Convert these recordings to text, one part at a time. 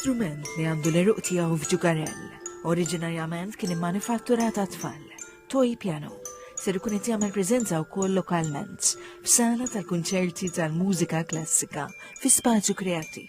Strument li għandu l-eruq tiegħu f'Ġugarell, oriġinarjament kien immanifatturat għat-tfal, toy piano, ser ikun qed jagħmel preżenza wkoll lokalment f'sala tal-kunċerti tal-mużika klassika fi spazju kreattiv.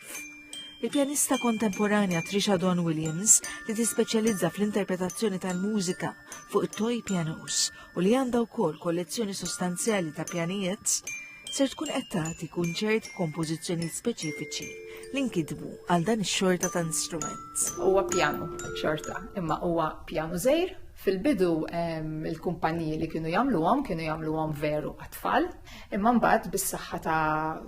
Il-pjanista kontemporanja Trisha Dawn Williams li tispeċjalizza fl-interpretazzjoni tal-mużika fuq toy pianos u li għandha wkoll kollezzjoni sostanzjali ta' pjanijiet ser tkun qed tagħti kunċert kompożizzjonijiet speċifiċi li nkitbu għal dan ix-xorta ta' instrument. Huwa pjano xorta, imma huwa pjano żgħir. Fil-bidu il-kumpaniji li kienu jagħmluhom veru għat-tfal, imma mbagħad bis-saħħa ta'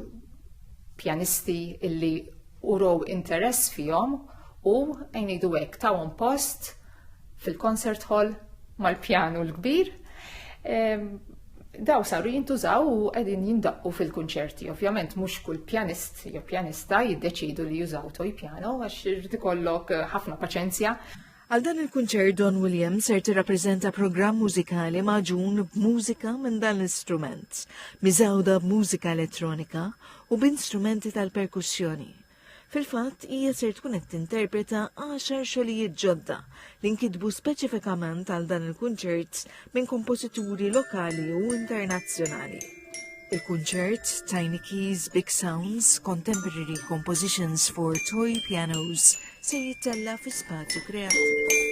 pjanisti illi uraw interess fihom u ngħidu hekk tawhom post fil-concert hall mal-pjanu l-kbir. Daw saru jintużaw u qegħdin jindaqqu fil-kunċerti. Ovvjament mhux kull pjanist jew pjanista jiddeċidu li jużaw toy piano għax irid ikollok ħafna paċenzja. Għal dan il-kunċert Dawn Williams ser tirrappreżenta programm mużikali maġun b'mużika minn dan l-istrument, miżawda b'mużika elettronika u b'instrumenti tal-perkussjoni. Fil-fatt, hija ser tkun qed tinterpreta 10 xogħlijiet ġodda li nkitbu speċifikament għal dan il-kunċert minn kompożituri lokali u internazzjonali. Il-kunċert Tiny Keys, Big Sounds, Contemporary Compositions for Toy Pianos se jittella fi spazju kreattiv.